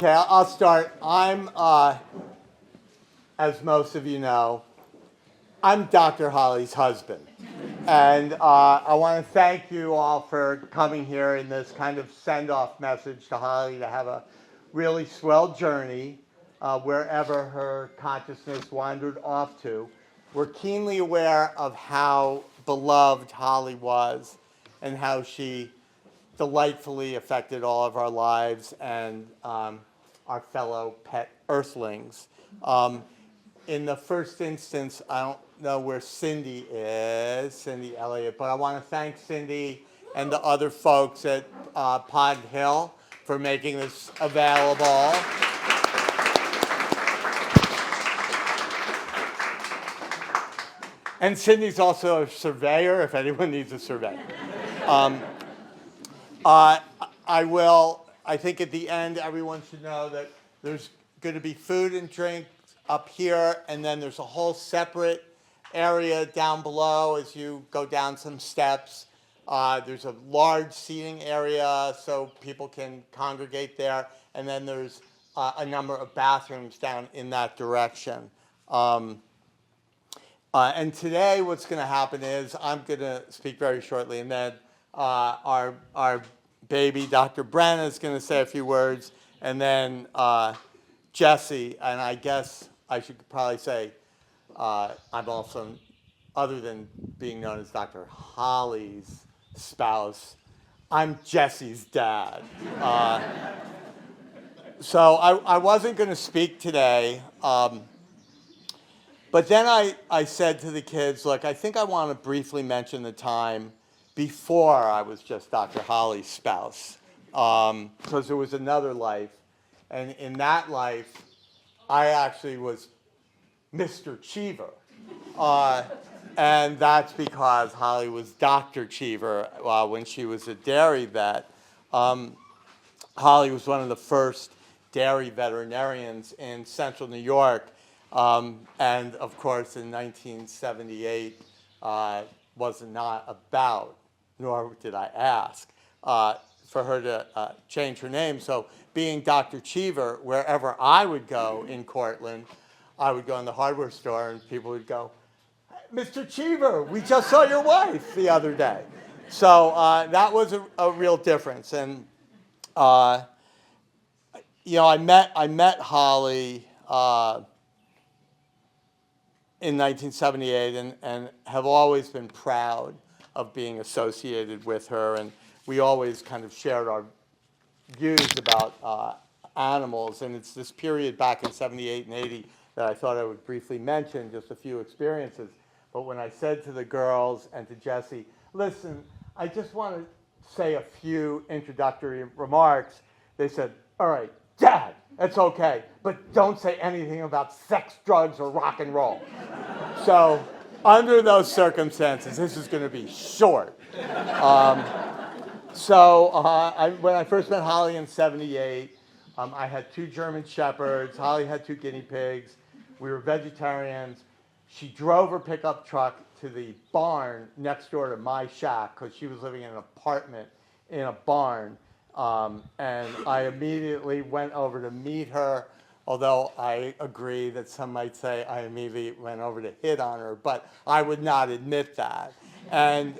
Okay, I'll start. As most of you know, I'm Dr. Holly's husband. And I want to thank you all for coming here in this kind of send-off message to Holly to have a really swell journey wherever her consciousness wandered off to. We're keenly aware of how beloved Holly was and how she delightfully affected all of our lives and our fellow pet earthlings. In the first instance, I don't know where Cindy is, Cindy Elliott, but I want to thank Cindy and the other folks at Pod Hill for making this available. And Cindy's also a surveyor, if anyone needs a surveyor. I think at the end, everyone should know that there's going to be food and drink up here, and then there's a whole separate area down below as you go down some steps. There's a large seating area so people can congregate there, and then there's a number of bathrooms down in that direction. And today what's going to happen is I'm going to speak very shortly, and then our baby, Dr. Brenna, is going to say a few words, and then Jesse, and I guess I should probably say I'm also, other than being known as Dr. Holly's spouse, I'm Jesse's dad. So I wasn't going to speak today, but then I said to the kids, look, I think I want to briefly mention the time before I was just Dr. Holly's spouse, because there was another life. And in that life, I actually was Mr. Cheever. And that's because Holly was Dr. Cheever when she was a dairy vet. Holly was one of the first dairy veterinarians in central New York. And of course, in 1978, was not about, nor did I ask, for her to change her name. So being Dr. Cheever, wherever I would go in Cortland, I would go in the hardware store and people would go, Mr. Cheever, we just saw your wife the other day. So that was a real difference. And, I met Holly in 1978 and have always been proud of being associated with her. And we always kind of shared our views about animals. And it's this period back in 78 and 80 that I thought I would briefly mention, just a few experiences. But when I said to the girls and to Jesse, listen, I just want to say a few introductory remarks, they said, all right, Dad, it's okay, but don't say anything about sex, drugs, or rock and roll. So under those circumstances, this is going to be short. When I first met Holly in 78, I had 2 German Shepherds. Holly had 2 guinea pigs. We were vegetarians. She drove her pickup truck to the barn next door to my shack because she was living in an apartment in a barn. And I immediately went over to meet her, although I agree that some might say I immediately went over to hit on her, but I would not admit that. And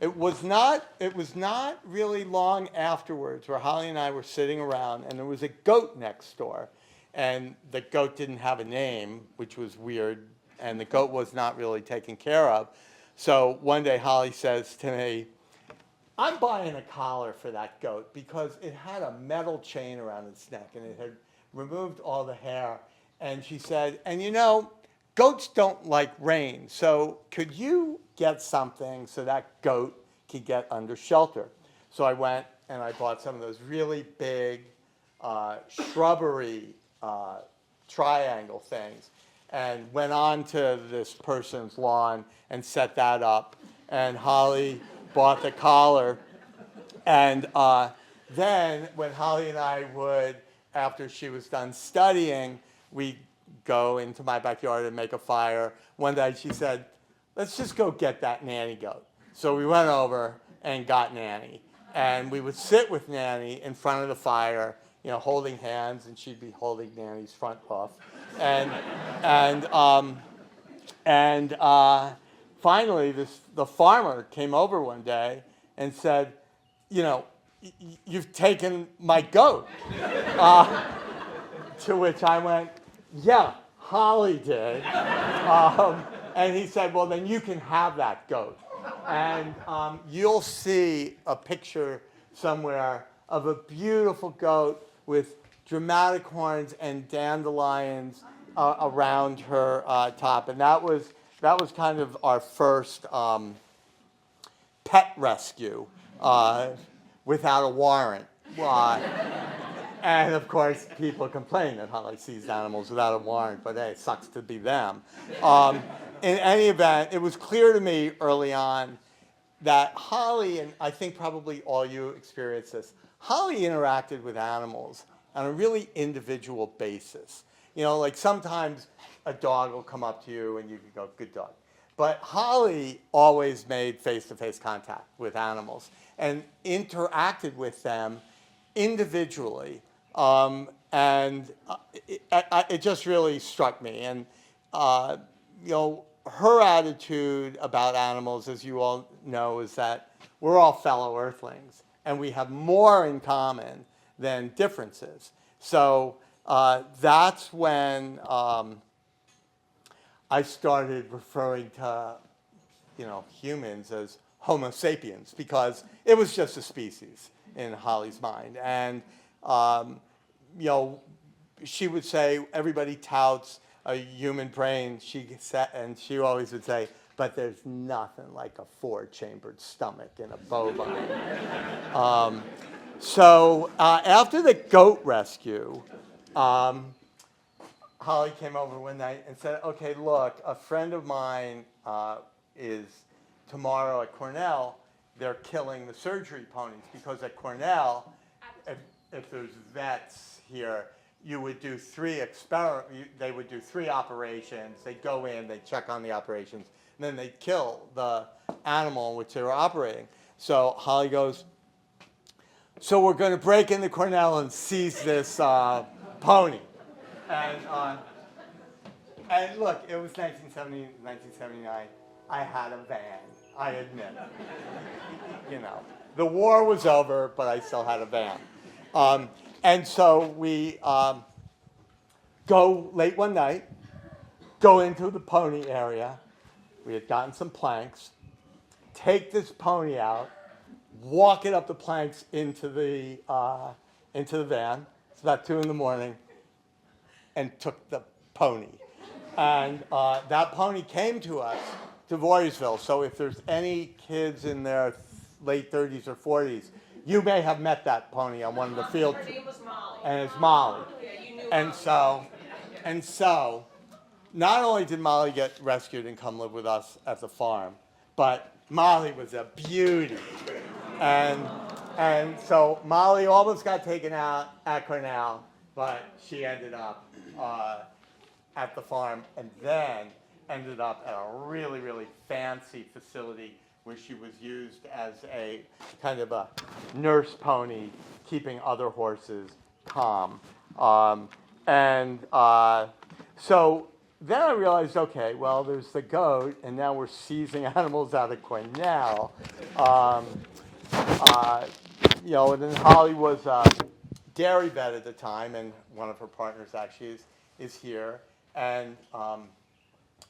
it was not really long afterwards where Holly and I were sitting around, and there was a goat next door. And the goat didn't have a name, which was weird, and the goat was not really taken care of. So one day Holly says to me, I'm buying a collar for that goat because it had a metal chain around its neck, and it had removed all the hair. And she said, and goats don't like rain, so could you get something so that goat could get under shelter? So I went and I bought some of those really big shrubbery triangle things and went on to this person's lawn and set that up. And Holly bought the collar. And then when Holly and I would, after she was done studying, we'd go into my backyard and make a fire. One day she said, let's just go get that nanny goat. So we went over and got Nanny. And we would sit with Nanny in front of the fire holding hands, and she'd be holding Nanny's front hoof. And, and finally, the farmer came over one day and said, you've taken my goat. To which I went, yeah, Holly did. And he said, well, then you can have that goat. And you'll see a picture somewhere of a beautiful goat with dramatic horns and dandelions around her top. And that was kind of our first pet rescue without a warrant. And of course, people complain that Holly sees animals without a warrant, but hey, it sucks to be them. In any event, it was clear to me early on that Holly, and I think probably all you experienced this, Holly interacted with animals on a really individual basis. Like sometimes a dog will come up to you and you can go, good dog. But Holly always made face-to-face contact with animals and interacted with them individually. And it just really struck me. And, her attitude about animals, as you all know, is that we're all fellow earthlings, and we have more in common than differences. So that's when I started referring to, humans as Homo sapiens, because it was just a species in Holly's mind. And, she would say, everybody touts a human brain, and she always would say, but there's nothing like a 4-chambered stomach in a bovine. So after the goat rescue, Holly came over one night and said, okay, look, a friend of mine is tomorrow at Cornell. They're killing the surgery ponies, because at Cornell, if there's vets here, you would do they would do 3 operations. They'd go in, they'd check on the operations, and then they'd kill the animal in which they were operating. So Holly goes, so we're going to break into Cornell and seize this pony. And look, it was 1970, 1979. I had a van, I admit. The war was over, but I still had a van. And so we go late one night, go into the pony area. We had gotten some planks, take this pony out, walk it up the planks into the van. It's about 2 a.m, and took the pony. And that pony came to us to Voorheesville. So if there's any kids in their late 30s or 40s, you may have met that pony on one of the field. Her name was Molly. And it's Molly. Yeah, you knew And Molly. so, not only did Molly get rescued and come live with us at the farm, but Molly was a beauty. And so Molly almost got taken out at Cornell, but she ended up at the farm, and then ended up at a really, really fancy facility where she was used as a kind of a nurse pony, keeping other horses calm. So then I realized, okay, well, there's the goat, and now we're seizing animals out of Cornell. And then Holly was a dairy vet at the time, and one of her partners actually is here. And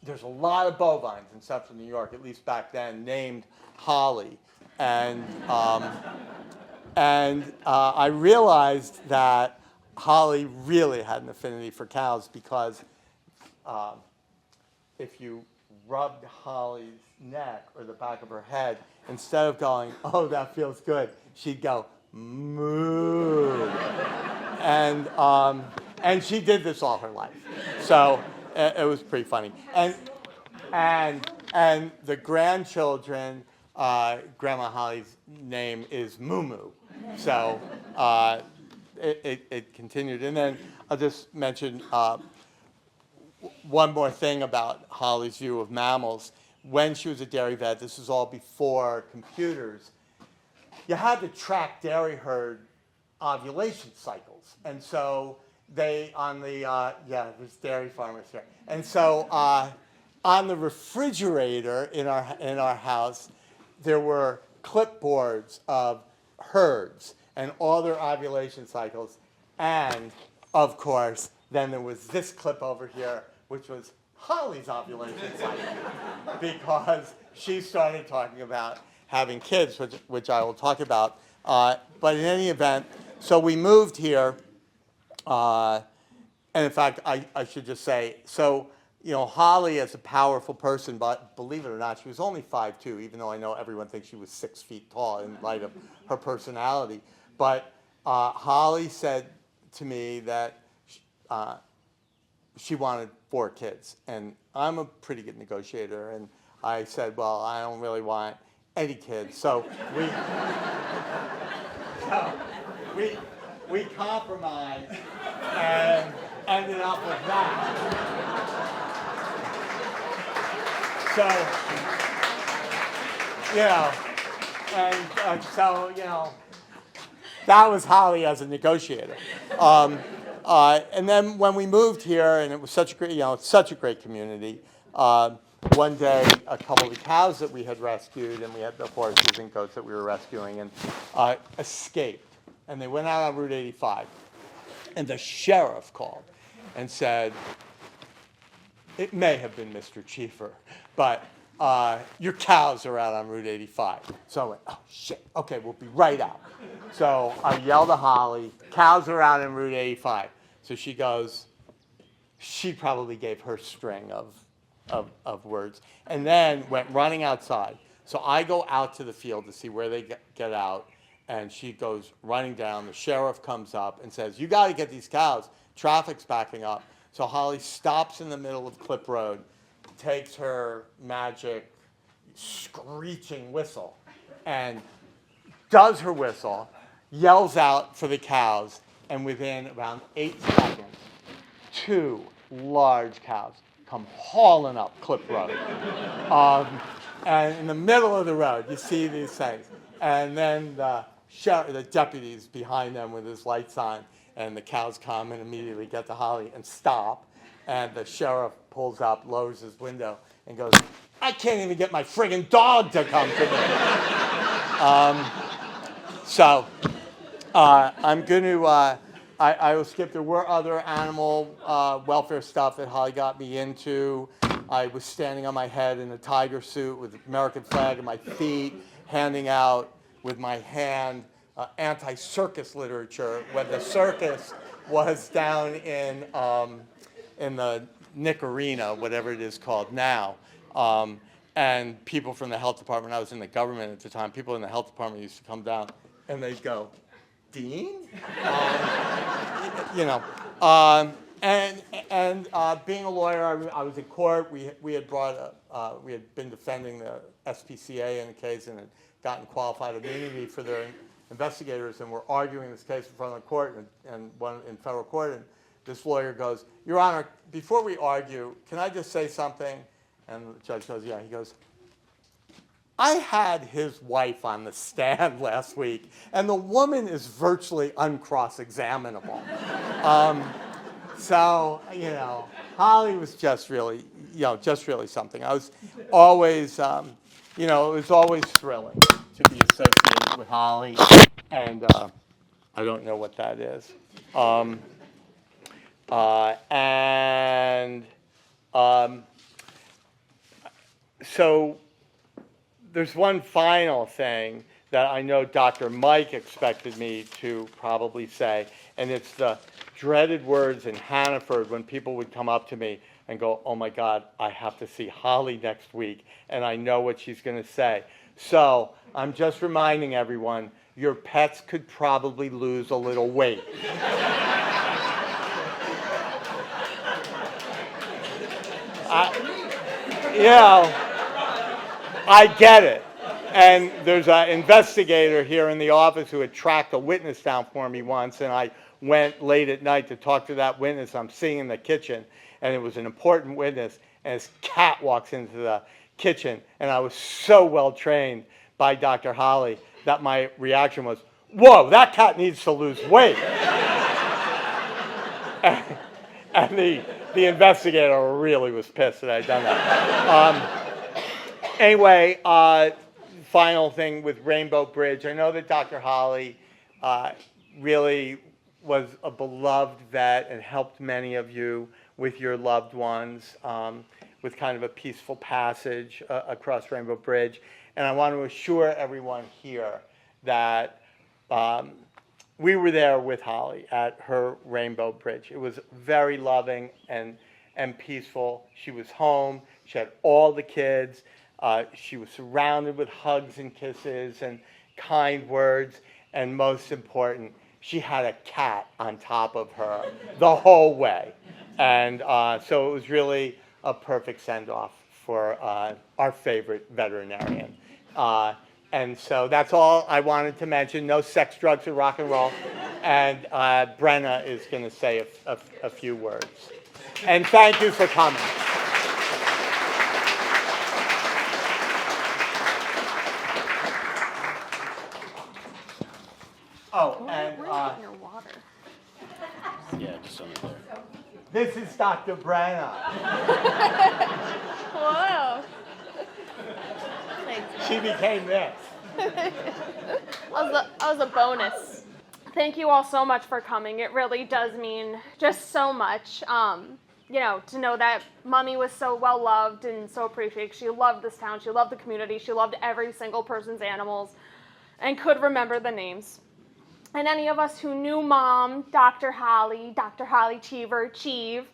there's a lot of bovines in central New York, at least back then, named Holly. And I realized that Holly really had an affinity for cows, because if you rubbed Holly's neck or the back of her head, instead of going, oh, that feels good, she'd go, moo. And she did this all her life. So it was pretty funny. And the grandchildren, Grandma Holly's name is MooMoo. So it continued. And then I'll just mention one more thing about Holly's view of mammals. When she was a dairy vet, this was all before computers, you had to track dairy herd ovulation cycles. And so they, on the, there's dairy farmers here. And so on the refrigerator in our house, there were clipboards of herds and all their ovulation cycles. And, of course, then there was this clip over here, which was Holly's ovulation cycle, because she started talking about having kids, which I will talk about. But in any event, so we moved here, and in fact, I should just say, so, Holly is a powerful person, but believe it or not, she was only 5'2", even though I know everyone thinks she was 6 feet tall in light of her personality. But Holly said to me that she wanted 4 kids, and I'm a pretty good negotiator, and I said, well, I don't really want any kids, so we compromised and ended up with that. So, that was Holly as a negotiator. And then when we moved here, and it was such a great, such a great community. One day, a couple of the cows that we had rescued, and we had the horses and goats that we were rescuing, and escaped. And they went out on Route 85. And the sheriff called and said, it may have been Mr. Cheever, but your cows are out on Route 85. So I went, oh, shit. Okay, we'll be right out. So I yelled to Holly, cows are out on Route 85. So she goes, she probably gave her string of words, and then went running outside. So I go out to the field to see where they get out, and she goes running down. The sheriff comes up and says, you got to get these cows. Traffic's backing up. So Holly stops in the middle of Clip Road, takes her magic screeching whistle, and does her whistle, yells out for the cows, and within around 8 seconds, 2 large cows come hauling up Clip Road. And in the middle of the road, you see these things. And then the deputy's behind them with his lights on, and the cows come and immediately get to Holly and stop. And the sheriff pulls up, lowers his window, and goes, I can't even get my friggin' dog to come to me. I'm going to, I will skip. There were other animal welfare stuff that Holly got me into. I was standing on my head in a tiger suit with the American flag at my feet, handing out with my hand anti-circus literature when the circus was down in the Nick Arena, whatever it is called now. And people from the health department, I was in the government at the time, people in the health department used to come down and they'd go, Dean? Being a lawyer, I was in court. We had been defending the SPCA in a case and had gotten qualified immunity for their investigators, and we're arguing this case in front of the court and one in federal court. And this lawyer goes, Your Honor, before we argue, can I just say something? And the judge goes, yeah. He goes, I had his wife on the stand last week, and the woman is virtually uncross-examinable. Holly was just really something. I was always, it was always thrilling to be associated with Holly, and I don't know what that is. So there's one final thing that I know Dr. Mike expected me to probably say, and it's the dreaded words in Hannaford when people would come up to me and go, oh my God, I have to see Holly next week, and I know what she's going to say. So I'm just reminding everyone, your pets could probably lose a little weight. I get it. And there's an investigator here in the office who had tracked a witness down for me once, and I went late at night to talk to that witness. I'm sitting in the kitchen, and it was an important witness, and his cat walks into the kitchen, and I was so well trained by Dr. Holly that my reaction was, whoa, that cat needs to lose weight. And the investigator really was pissed that I'd done that. Anyway, final thing with Rainbow Bridge. I know that Dr. Holly really was a beloved vet and helped many of you with your loved ones with kind of a peaceful passage across Rainbow Bridge. And I want to assure everyone here that we were there with Holly at her Rainbow Bridge. It was very loving and peaceful. She was home. She had all the kids. She was surrounded with hugs and kisses and kind words. And most important, she had a cat on top of her the whole way. And so it was really a perfect send-off for our favorite veterinarian. And so that's all I wanted to mention. No sex, drugs, or rock and roll. And Brenna is going to say a few words. And thank you for coming. Oh, and Your water. Yeah, just on there. this is Dr. Brenna. Whoa. Thanks. She became this. That was a bonus. Thank you all so much for coming. It really does mean just so much. To know that Mommy was so well loved and so appreciated. She loved this town. She loved the community. She loved every single person's animals and could remember the names. And any of us who knew Mom, Dr. Holly Cheever, Cheeve,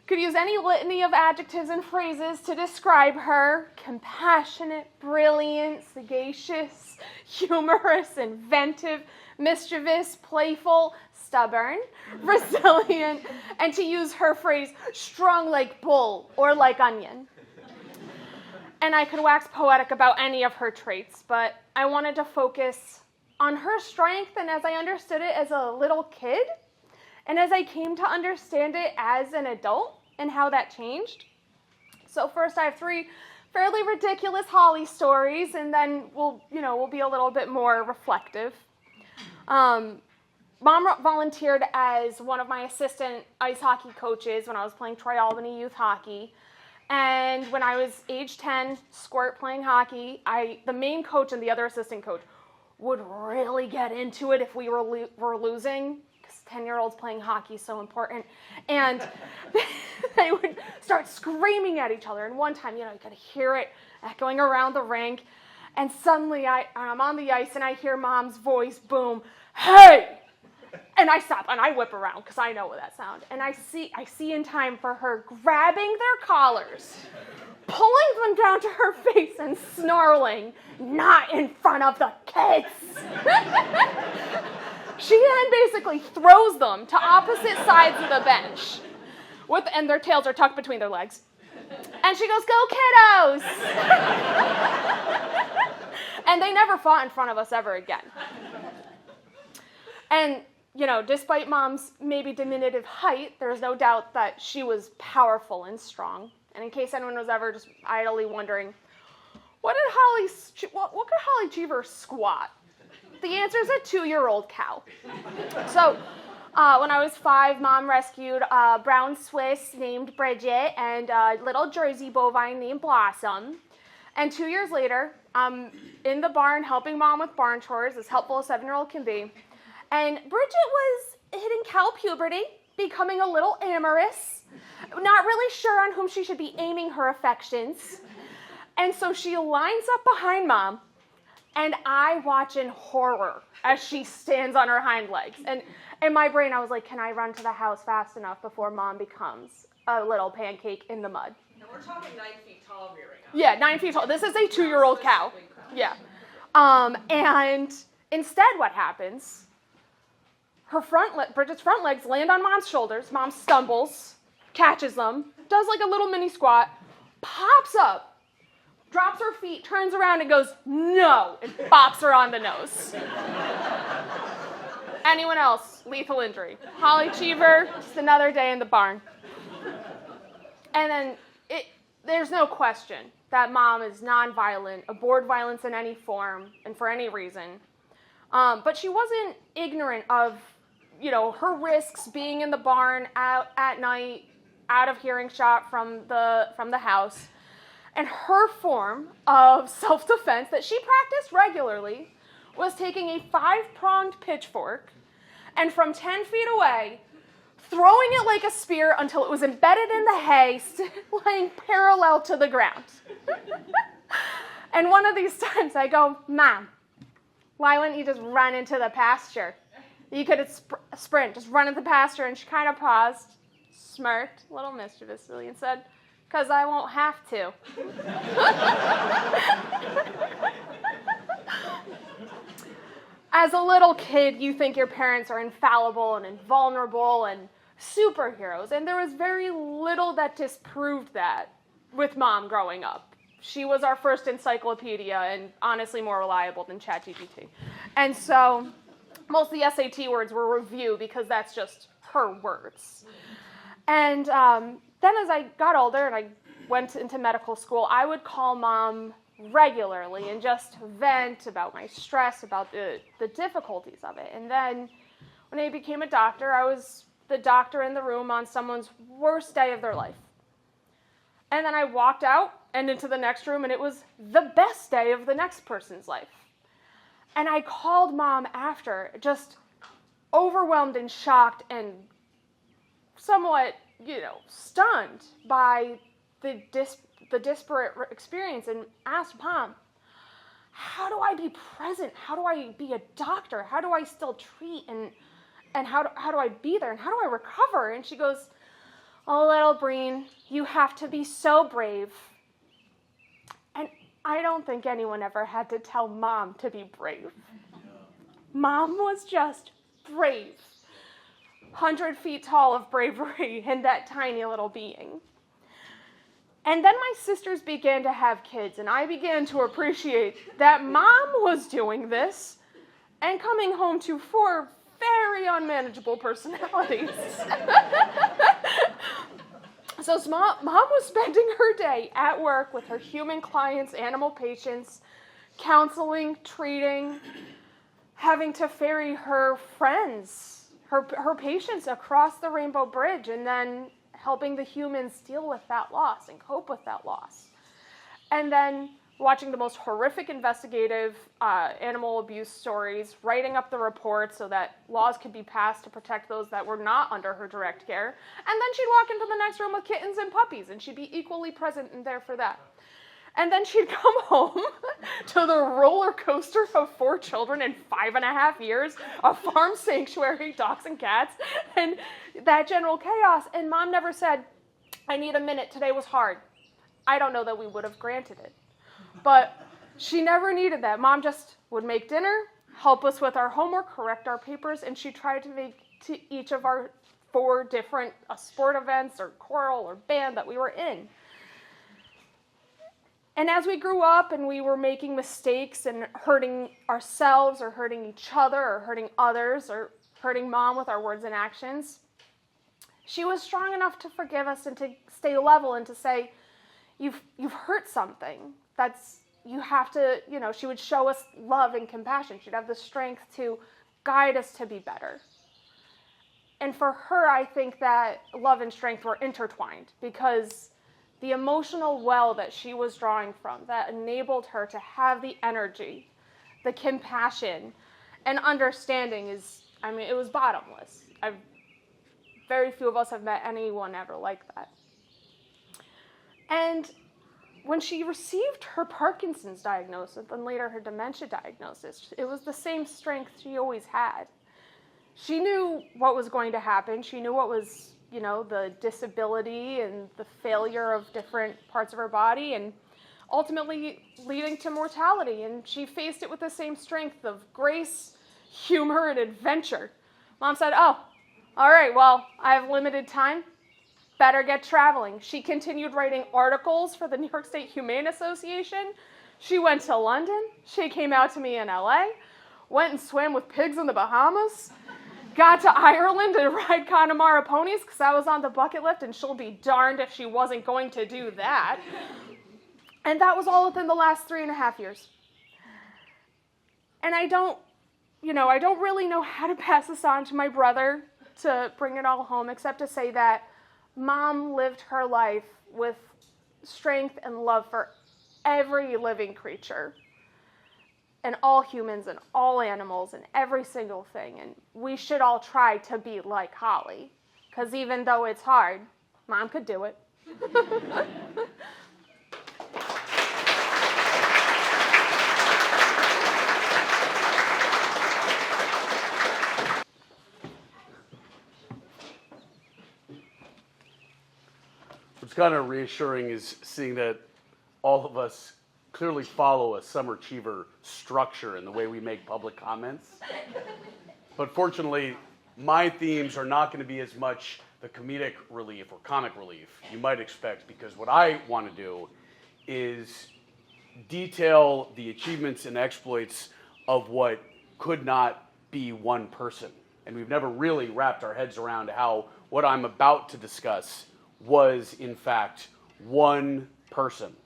could use any litany of adjectives and phrases to describe her: compassionate, brilliant, sagacious, humorous, inventive, mischievous, playful, stubborn, resilient, and to use her phrase, strong like bull or like onion. And I could wax poetic about any of her traits, but I wanted to focus on her strength and as I understood it as a little kid, and as I came to understand it as an adult and how that changed. So first I have 3 fairly ridiculous Holly stories, and then we'll be a little bit more reflective. Mom volunteered as one of my assistant ice hockey coaches when I was playing Troy Albany youth hockey. And when I was age 10, squirt playing hockey, the main coach and the other assistant coach would really get into it if we were losing, because 10-year-olds playing hockey is so important. And they would start screaming at each other. And one time, you could hear it echoing around the rink. And suddenly I'm on the ice and I hear Mom's voice boom, "Hey!" And I stop and I whip around because I know that sound. And I see in time for her grabbing their collars, pulling them down to her face and snarling, "Not in front of the kids." She then basically throws them to opposite sides of the bench, and their tails are tucked between their legs. And she goes, "Go kiddos!" And they never fought in front of us ever again. And, despite Mom's maybe diminutive height, there's no doubt that she was powerful and strong. And in case anyone was ever just idly wondering, what could Holly Cheever squat? The answer is a 2-year-old cow. So when I was 5, Mom rescued a brown Swiss named Bridget and a little Jersey bovine named Blossom. And 2 years later, I'm in the barn helping Mom with barn chores, as helpful as a 7-year-old can be. And Bridget was hitting cow puberty, becoming a little amorous, not really sure on whom she should be aiming her affections. And so she lines up behind Mom, and I watch in horror as she stands on her hind legs. And in my brain, I was like, can I run to the house fast enough before Mom becomes a little pancake in the mud? And we're talking 9 feet tall rearing up. Yeah, 9 feet tall. This is a 2-year-old cow. Yeah. And instead what happens, Bridget's front legs land on Mom's shoulders. Mom stumbles, catches them, does like a little mini squat, pops up, drops her feet, turns around and goes, "No," and bops her on the nose. Anyone else? Lethal injury. Holly Cheever, just another day in the barn. And then there's no question that Mom is nonviolent, abhorred violence in any form and for any reason. But she wasn't ignorant of, her risks being in the barn out at night, out of hearing shot from the house. And her form of self-defense that she practiced regularly was taking a 5-pronged pitchfork and from 10 feet away, throwing it like a spear until it was embedded in the hay, laying parallel to the ground. And one of these times I go, Mom, why wouldn't you just run into the pasture? You could sprint, just run into the pasture. And she kind of paused, smirked, a little mischievously, and said, because I won't have to. As a little kid, you think your parents are infallible and invulnerable and superheroes, and there was very little that disproved that with Mom growing up. She was our first encyclopedia and honestly more reliable than ChatGPT. And so most of the SAT words were review because that's just her words. And then as I got older and I went into medical school, I would call Mom regularly and just vent about my stress, about the difficulties of it. And then when I became a doctor, I was the doctor in the room on someone's worst day of their life. And then I walked out and into the next room, and it was the best day of the next person's life. And I called Mom after, just overwhelmed and shocked and somewhat, stunned by the disparate experience, and asked Mom, how do I be present? How do I be a doctor? How do I still treat? And how do I be there? And how do I recover? And she goes, oh, little Breen, you have to be so brave. And I don't think anyone ever had to tell Mom to be brave. Mom was just brave. 100 feet tall of bravery in that tiny little being. And then my sisters began to have kids, and I began to appreciate that Mom was doing this and coming home to 4 very unmanageable personalities. So Mom was spending her day at work with her human clients, animal patients, counseling, treating, having to ferry her friends, her patients across the Rainbow Bridge, and then helping the humans deal with that loss and cope with that loss. And then watching the most horrific investigative animal abuse stories, writing up the reports so that laws could be passed to protect those that were not under her direct care. And then she'd walk into the next room with kittens and puppies, and she'd be equally present and there for that. And then she'd come home to the roller coaster of 4 children in 5.5 years, a farm sanctuary, dogs and cats, and that general chaos. And Mom never said, I need a minute, today was hard. I don't know that we would have granted it. But she never needed that. Mom just would make dinner, help us with our homework, correct our papers, and she tried to make to each of our 4 different sport events or choral or band that we were in. And as we grew up and we were making mistakes and hurting ourselves or hurting each other or hurting others or hurting Mom with our words and actions, she was strong enough to forgive us and to stay level and to say, you've hurt something. You have to, she would show us love and compassion. She'd have the strength to guide us to be better. And for her, I think that love and strength were intertwined because the emotional well that she was drawing from that enabled her to have the energy, the compassion, and understanding it was bottomless. Very few of us have met anyone ever like that. And when she received her Parkinson's diagnosis and later her dementia diagnosis, it was the same strength she always had. She knew what was going to happen. She knew what was, the disability and the failure of different parts of her body and ultimately leading to mortality. And she faced it with the same strength of grace, humor, and adventure. Mom said, oh, all right, well, I have limited time. Better get traveling. She continued writing articles for the New York State Humane Association. She went to London. She came out to me in LA, went and swam with pigs in the Bahamas, got to Ireland to ride Connemara ponies because I was on the bucket list, and she'll be darned if she wasn't going to do that. And that was all within the last 3.5 years. And I don't I don't really know how to pass this on to my brother to bring it all home, except to say that Mom lived her life with strength and love for every living creature and all humans and all animals and every single thing. And we should all try to be like Holly, because even though it's hard, Mom could do it. What's kind of reassuring is seeing that all of us clearly follow a Sommer Cheever structure in the way we make public comments. But fortunately, my themes are not going to be as much the comedic relief or comic relief you might expect, because what I want to do is detail the achievements and exploits of what could not be one person. And we've never really wrapped our heads around how what I'm about to discuss was, in fact, one person.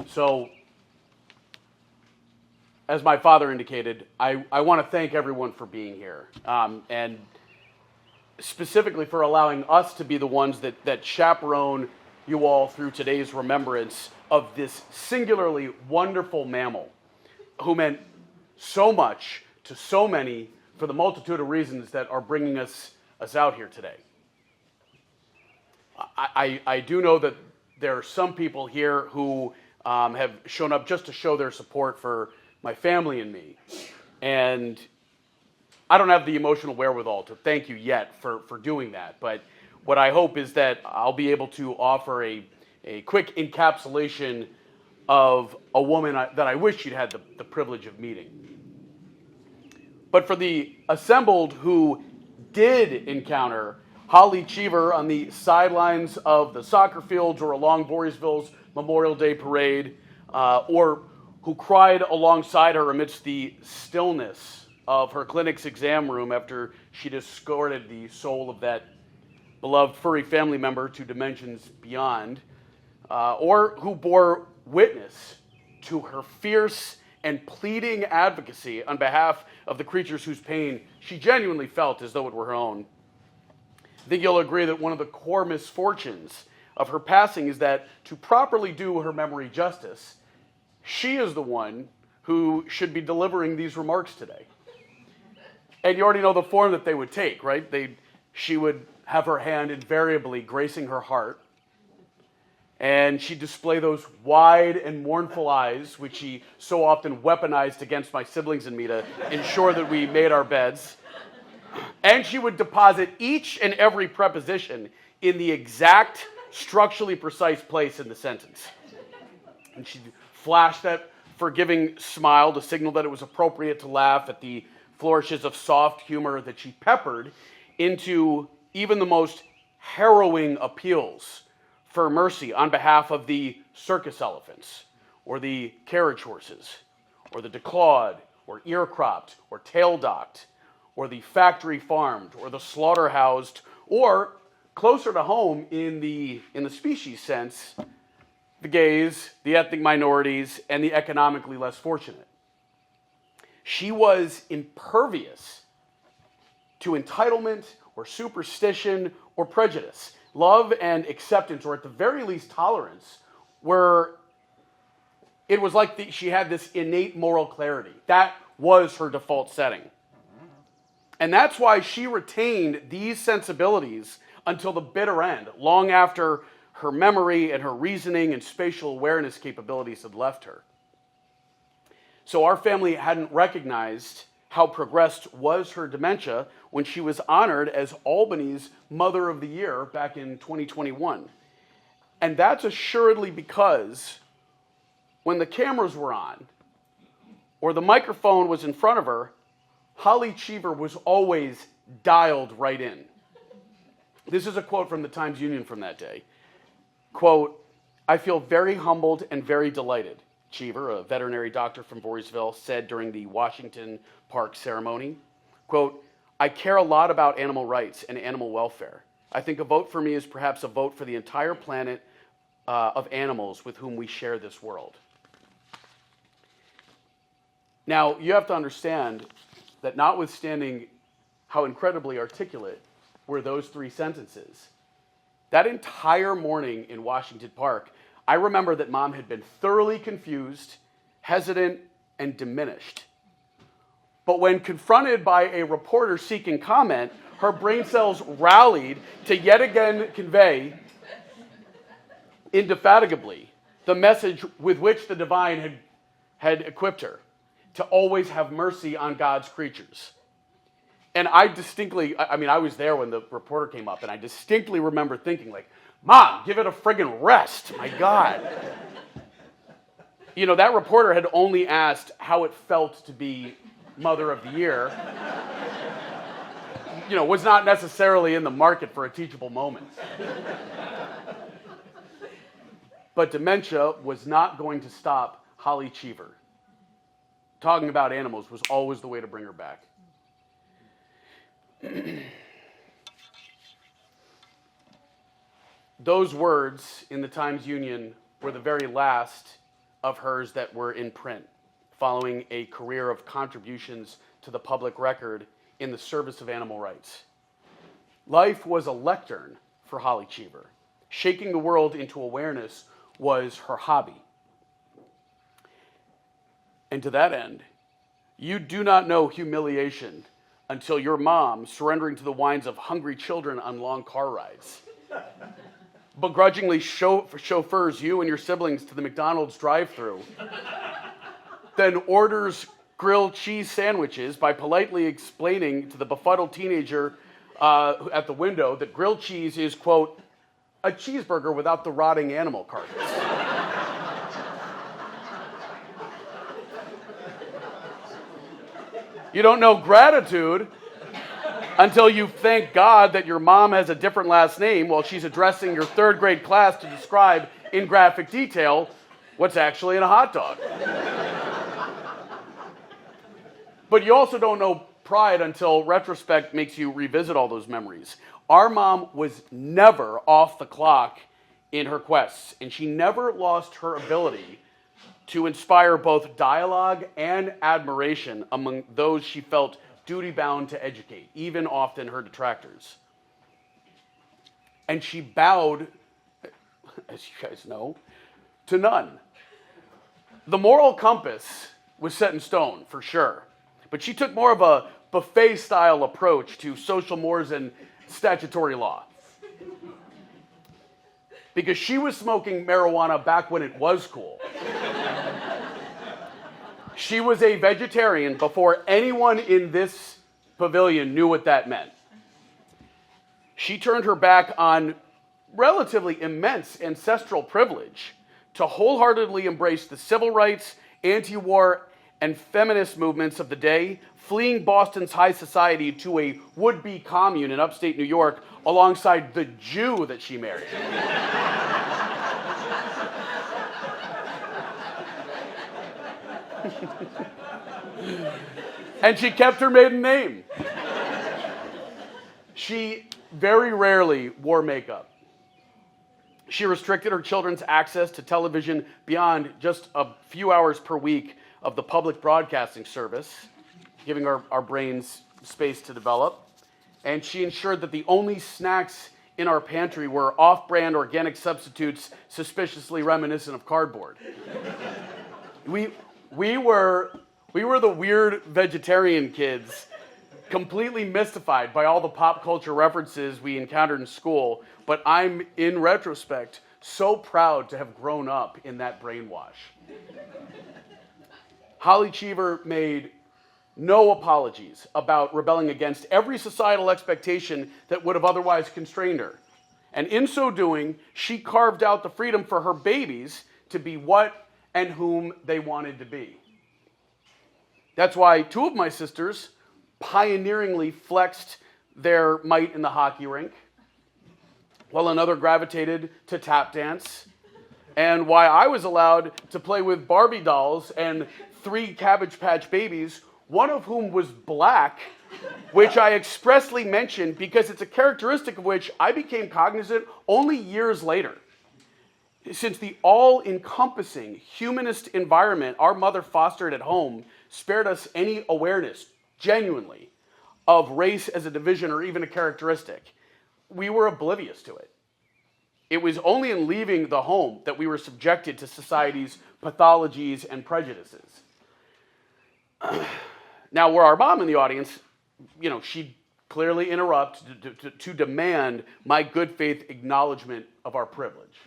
So, as my father indicated, I want to thank everyone for being here, and specifically for allowing us to be the ones that chaperone you all through today's remembrance of this singularly wonderful mammal who meant so much to so many for the multitude of reasons that are bringing us out here today. I do know that there are some people here who have shown up just to show their support for my family and me. And I don't have the emotional wherewithal to thank you yet for doing that. But what I hope is that I'll be able to offer a quick encapsulation of a woman that I wish you'd had the privilege of meeting. But for the assembled who did encounter Holly Cheever on the sidelines of the soccer fields or along Voorheesville's Memorial Day Parade, or who cried alongside her amidst the stillness of her clinic's exam room after she'd escorted the soul of that beloved furry family member to dimensions beyond, or who bore witness to her fierce and pleading advocacy on behalf of the creatures whose pain she genuinely felt as though it were her own. I think you'll agree that one of the core misfortunes of her passing is that to properly do her memory justice, she is the one who should be delivering these remarks today. And you already know the form that they would take, right? She would have her hand invariably gracing her heart, and she'd display those wide and mournful eyes, which she so often weaponized against my siblings and me to ensure that we made our beds. And she would deposit each and every preposition in the exact, structurally precise place in the sentence. And she'd flash that forgiving smile to signal that it was appropriate to laugh at the flourishes of soft humor that she peppered into even the most harrowing appeals for mercy on behalf of the circus elephants, or the carriage horses, or the declawed, or ear-cropped, or tail-docked, or the factory-farmed, or the slaughter-housed, or closer to home in the species sense, the gays, the ethnic minorities, and the economically less fortunate. She was impervious to entitlement or superstition or prejudice. Love and acceptance, or at the very least tolerance, where it was like she had this innate moral clarity. That was her default setting. And that's why she retained these sensibilities until the bitter end, long after her memory and her reasoning and spatial awareness capabilities had left her. So our family hadn't recognized how progressed was her dementia when she was honored as Albany's Mother of the Year back in 2021. And that's assuredly because when the cameras were on, or the microphone was in front of her, Holly Cheever was always dialed right in. This is a quote from the Times-Union from that day. Quote, "I feel very humbled and very delighted," Cheever, a veterinary doctor from Voorheesville, said during the Washington Park ceremony. Quote, "I care a lot about animal rights and animal welfare. I think a vote for me is perhaps a vote for the entire planet of animals with whom we share this world." Now, you have to understand that notwithstanding how incredibly articulate were those three sentences, that entire morning in Washington Park, I remember that Mom had been thoroughly confused, hesitant, and diminished. But when confronted by a reporter seeking comment, her brain cells rallied to yet again convey indefatigably the message with which the divine had equipped her, to always have mercy on God's creatures. And I was there when the reporter came up, and I distinctly remember thinking, like, Mom, give it a friggin' rest, my God. That reporter had only asked how it felt to be Mother of the Year. Was not necessarily in the market for a teachable moment. But dementia was not going to stop Holly Cheever. Talking about animals was always the way to bring her back. Those words in the Times-Union were the very last of hers that were in print, following a career of contributions to the public record in the service of animal rights. Life was a lectern for Holly Cheever. Shaking the world into awareness was her hobby. And to that end, you do not know humiliation until your mom, surrendering to the whines of hungry children on long car rides, begrudgingly chauffeurs you and your siblings to the McDonald's drive-thru, then orders grilled cheese sandwiches by politely explaining to the befuddled teenager at the window that grilled cheese is, quote, a cheeseburger without the rotting animal carcass. You don't know gratitude until you thank God that your mom has a different last name while she's addressing your third grade class to describe in graphic detail what's actually in a hot dog. But you also don't know pride until retrospect makes you revisit all those memories. Our mom was never off the clock in her quests, and she never lost her ability to inspire both dialogue and admiration among those she felt duty-bound to educate, even often her detractors. And she bowed, as you guys know, to none. The moral compass was set in stone, for sure, but she took more of a buffet-style approach to social mores and statutory law. Because she was smoking marijuana back when it was cool. She was a vegetarian before anyone in this pavilion knew what that meant. She turned her back on relatively immense ancestral privilege to wholeheartedly embrace the civil rights, anti-war, and feminist movements of the day, fleeing Boston's high society to a would-be commune in upstate New York alongside the Jew that she married. And she kept her maiden name. She very rarely wore makeup. She restricted her children's access to television beyond just a few hours per week of the public broadcasting service, giving our brains space to develop. And she ensured that the only snacks in our pantry were off-brand organic substitutes suspiciously reminiscent of cardboard. We were the weird vegetarian kids, completely mystified by all the pop culture references we encountered in school, but I'm, in retrospect, so proud to have grown up in that brainwash. Holly Cheever made no apologies about rebelling against every societal expectation that would have otherwise constrained her. And in so doing, she carved out the freedom for her babies to be what and whom they wanted to be. That's why two of my sisters pioneeringly flexed their might in the hockey rink, while another gravitated to tap dance, and why I was allowed to play with Barbie dolls and 3 Cabbage Patch babies, one of whom was black, which I expressly mentioned because it's a characteristic of which I became cognizant only years later. Since the all-encompassing humanist environment our mother fostered at home spared us any awareness, genuinely, of race as a division or even a characteristic. We were oblivious to it. It was only in leaving the home that we were subjected to society's pathologies and prejudices. Now, were our mom in the audience, she'd clearly interrupt to demand my good faith acknowledgement of our privilege.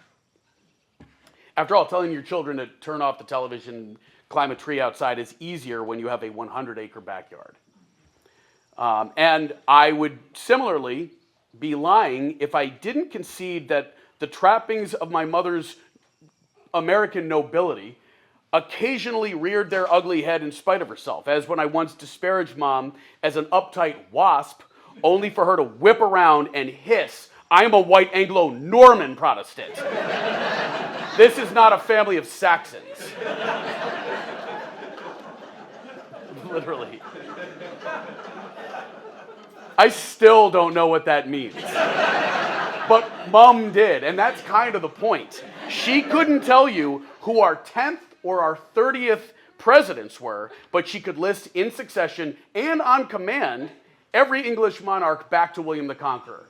After all, telling your children to turn off the television, climb a tree outside is easier when you have a 100-acre backyard. And I would similarly be lying if I didn't concede that the trappings of my mother's American nobility occasionally reared their ugly head in spite of herself, as when I once disparaged Mom as an uptight wasp, only for her to whip around and hiss, "I'm a white Anglo-Norman Protestant. This is not a family of Saxons." Literally. I still don't know what that means. But Mom did, and that's kind of the point. She couldn't tell you who our 10th or our 30th presidents were, but she could list in succession and on command every English monarch back to William the Conqueror.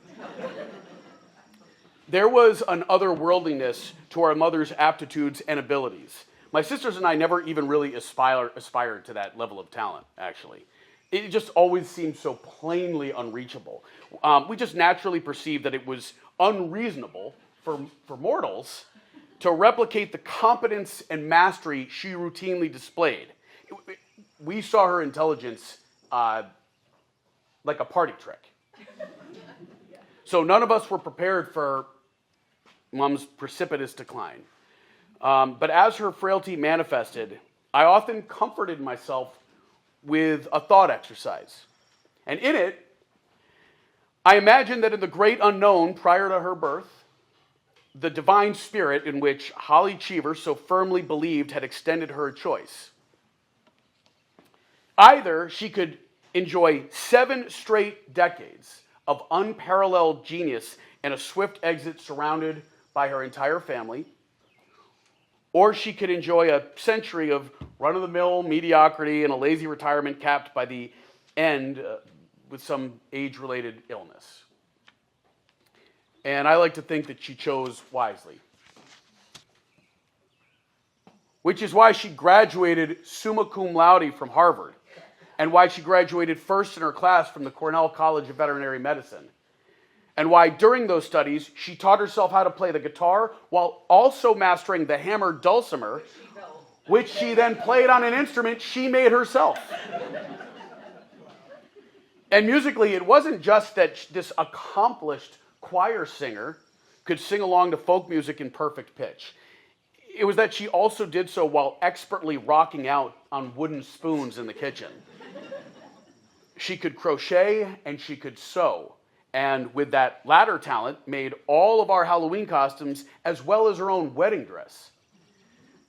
There was an otherworldliness to our mother's aptitudes and abilities. My sisters and I never even really aspired to that level of talent, actually. It just always seemed so plainly unreachable. We just naturally perceived that it was unreasonable for mortals to replicate the competence and mastery she routinely displayed. We saw her intelligence like a party trick. So none of us were prepared for Mom's precipitous decline. But as her frailty manifested, I often comforted myself with a thought exercise. And in it, I imagined that in the great unknown prior to her birth, the divine spirit in which Holly Cheever so firmly believed had extended her a choice. Either she could enjoy 7 straight decades of unparalleled genius and a swift exit surrounded by her entire family, or she could enjoy a century of run-of-the-mill mediocrity and a lazy retirement capped by the end with some age-related illness. And I like to think that she chose wisely. Which is why she graduated summa cum laude from Harvard, and why she graduated first in her class from the Cornell College of Veterinary Medicine, and why during those studies she taught herself how to play the guitar while also mastering the hammer dulcimer, which she then played on an instrument she made herself. And musically, it wasn't just that this accomplished choir singer could sing along to folk music in perfect pitch. It was that she also did so while expertly rocking out on wooden spoons in the kitchen. She could crochet and she could sew. And with that latter talent, made all of our Halloween costumes as well as her own wedding dress.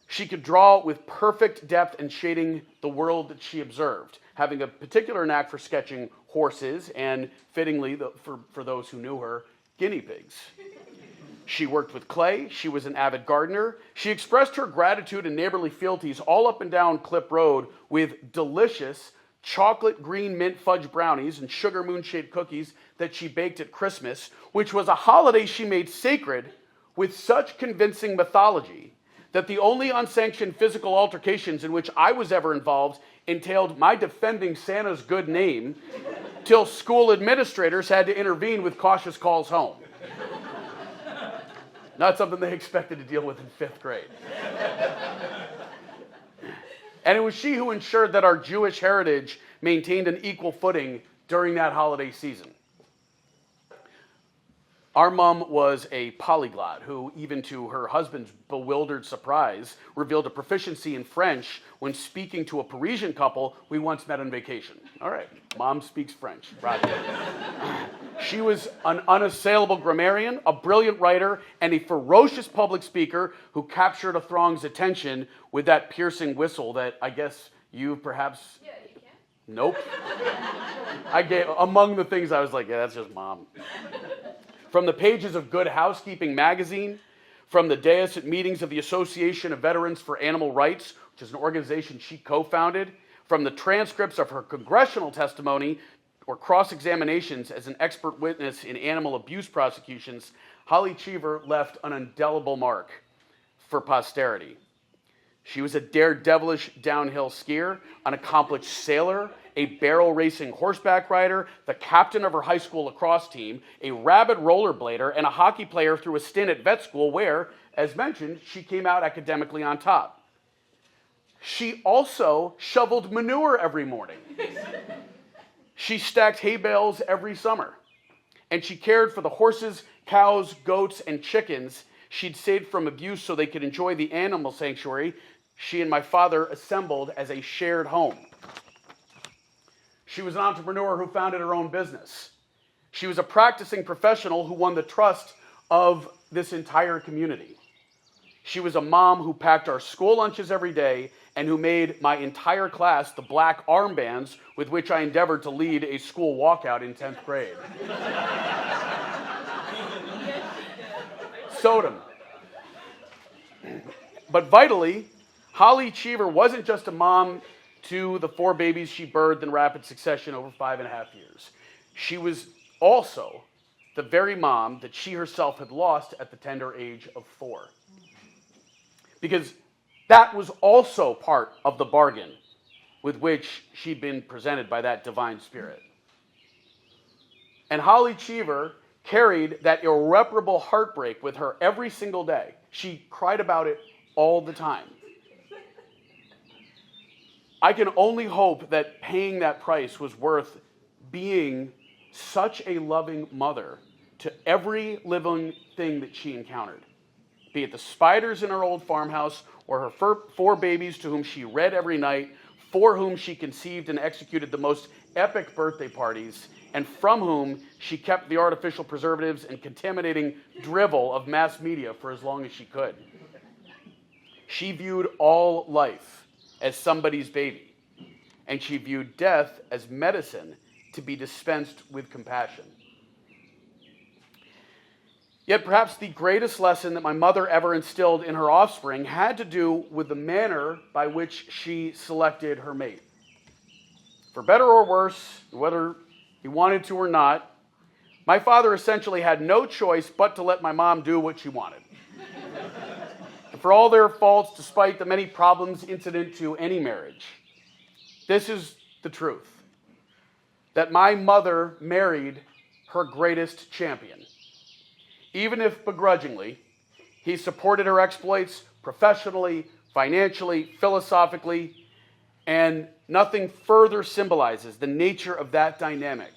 She could draw with perfect depth and shading the world that she observed, having a particular knack for sketching horses and, fittingly, for those who knew her, guinea pigs. She worked with clay. She was an avid gardener. She expressed her gratitude and neighborly fealties all up and down Clip Road with delicious chocolate green mint fudge brownies and sugar moon-shaped cookies that she baked at Christmas, which was a holiday she made sacred with such convincing mythology that the only unsanctioned physical altercations in which I was ever involved entailed my defending Santa's good name till school administrators had to intervene with cautious calls home. Not something they expected to deal with in 5th grade. And it was she who ensured that our Jewish heritage maintained an equal footing during that holiday season. Our mom was a polyglot who, even to her husband's bewildered surprise, revealed a proficiency in French when speaking to a Parisian couple we once met on vacation. All right, Mom speaks French. Roger. She was an unassailable grammarian, a brilliant writer, and a ferocious public speaker who captured a throng's attention with that piercing whistle that I guess you perhaps... Yeah, you can. Nope. Among the things I was like, yeah, that's just Mom. From the pages of Good Housekeeping magazine, from the dais at meetings of the Association of Veterans for Animal Rights, which is an organization she co-founded, From the transcripts of her congressional testimony or cross-examinations as an expert witness in animal abuse prosecutions, Holly Cheever left an indelible mark for posterity. She was a daredevilish downhill skier, an accomplished sailor, a barrel racing horseback rider, the captain of her high school lacrosse team, a rabid rollerblader, and a hockey player through a stint at vet school where, as mentioned, she came out academically on top. She also shoveled manure every morning. She stacked hay bales every summer. And she cared for the horses, cows, goats, and chickens she'd saved from abuse so they could enjoy the animal sanctuary she and my father assembled as a shared home. She was an entrepreneur who founded her own business. She was a practicing professional who won the trust of this entire community. She was a mom who packed our school lunches every day and who made my entire class the black armbands with which I endeavored to lead a school walkout in 10th grade. Sodom. But vitally, Holly Cheever wasn't just a mom to the 4 babies she birthed in rapid succession over 5.5 years. She was also the very mom that she herself had lost at the tender age of 4. Because that was also part of the bargain with which she'd been presented by that divine spirit. And Holly Cheever carried that irreparable heartbreak with her every single day. She cried about it all the time. I can only hope that paying that price was worth being such a loving mother to every living thing that she encountered. Be it the spiders in her old farmhouse or her 4 babies to whom she read every night, for whom she conceived and executed the most epic birthday parties, and from whom she kept the artificial preservatives and contaminating drivel of mass media for as long as she could. She viewed all life as somebody's baby, and she viewed death as medicine to be dispensed with compassion. Yet perhaps the greatest lesson that my mother ever instilled in her offspring had to do with the manner by which she selected her mate. For better or worse, whether he wanted to or not, my father essentially had no choice but to let my mom do what she wanted. And for all their faults, despite the many problems incident to any marriage, this is the truth, that my mother married her greatest champion. Even if begrudgingly, he supported her exploits professionally, financially, philosophically, and nothing further symbolizes the nature of that dynamic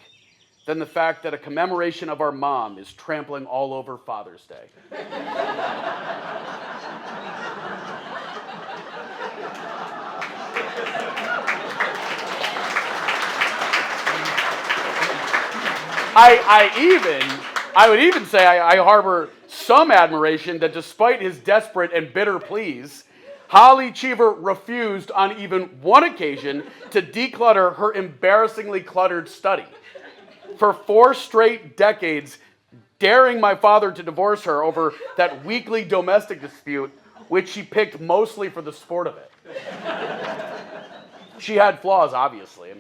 than the fact that a commemoration of our mom is trampling all over Father's Day. I would even say I harbor some admiration that despite his desperate and bitter pleas, Holly Cheever refused on even one occasion to declutter her embarrassingly cluttered study. For 4 straight decades, daring my father to divorce her over that weekly domestic dispute, which she picked mostly for the sport of it. She had flaws, obviously.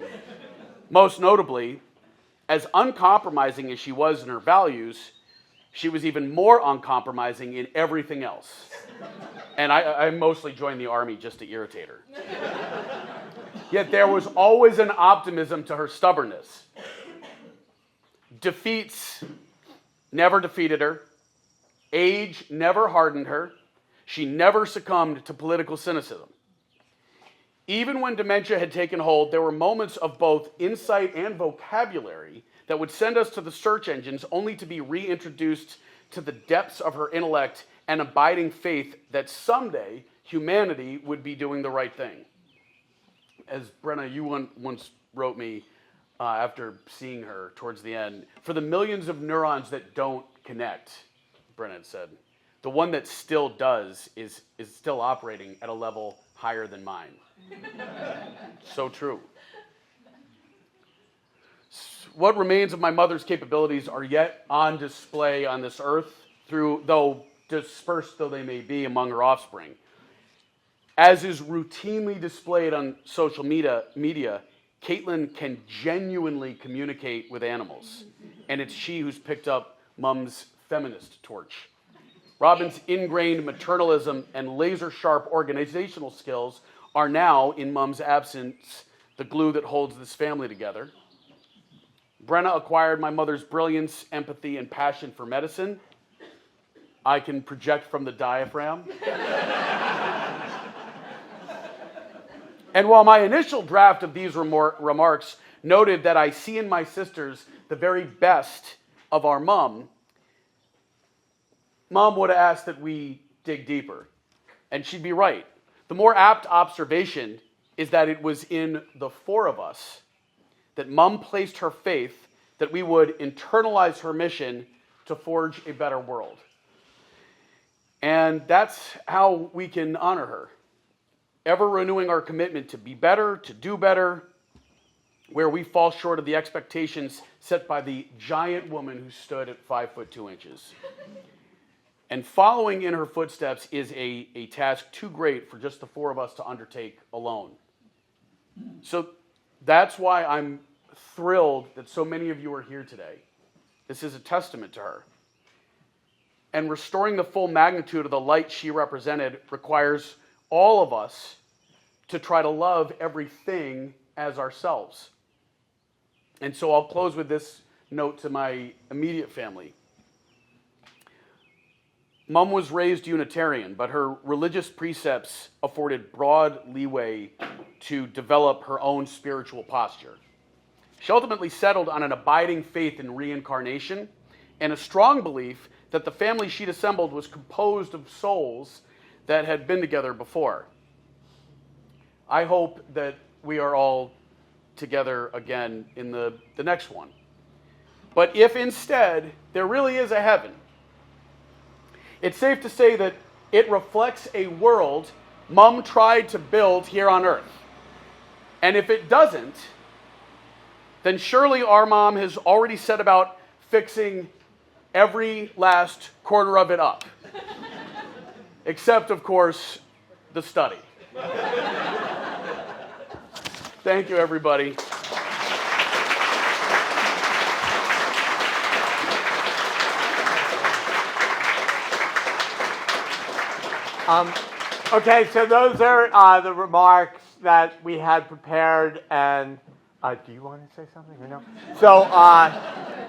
Most notably, as uncompromising as she was in her values, she was even more uncompromising in everything else. And I mostly joined the army just to irritate her. Yet there was always an optimism to her stubbornness. Defeats never defeated her. Age never hardened her. She never succumbed to political cynicism. Even when dementia had taken hold, there were moments of both insight and vocabulary that would send us to the search engines only to be reintroduced to the depths of her intellect and abiding faith that someday humanity would be doing the right thing. As Brenna, you once wrote me after seeing her towards the end, for the millions of neurons that don't connect, Brenna said, the one that still does is still operating at a level higher than mine. So true. What remains of my mother's capabilities are yet on display on this earth, though dispersed though they may be among her offspring. As is routinely displayed on social media, Caitlin can genuinely communicate with animals, and it's she who's picked up Mom's feminist torch. Robin's ingrained maternalism and laser-sharp organizational skills are now, in Mom's absence, the glue that holds this family together. Brenna acquired my mother's brilliance, empathy, and passion for medicine. I can project from the diaphragm. And while my initial draft of these remarks noted that I see in my sisters the very best of our Mom, Mom would have asked that we dig deeper. And she'd be right. The more apt observation is that it was in the four of us that Mom placed her faith that we would internalize her mission to forge a better world. And that's how we can honor her. Ever renewing our commitment to be better, to do better, where we fall short of the expectations set by the giant woman who stood at 5'2". And following in her footsteps is a task too great for just the four of us to undertake alone. So that's why I'm thrilled that so many of you are here today. This is a testament to her. And restoring the full magnitude of the light she represented requires all of us to try to love everything as ourselves. And so I'll close with this note to my immediate family. Mom was raised Unitarian, but her religious precepts afforded broad leeway to develop her own spiritual posture. She ultimately settled on an abiding faith in reincarnation and a strong belief that the family she'd assembled was composed of souls that had been together before. I hope that we are all together again in the next one. But if instead there really is a heaven, it's safe to say that it reflects a world Mom tried to build here on earth. And if it doesn't, then surely our Mom has already set about fixing every last corner of it up. Except, of course, the study. Thank you, everybody. Okay, so those are the remarks that we had prepared, and do you want to say something or no? So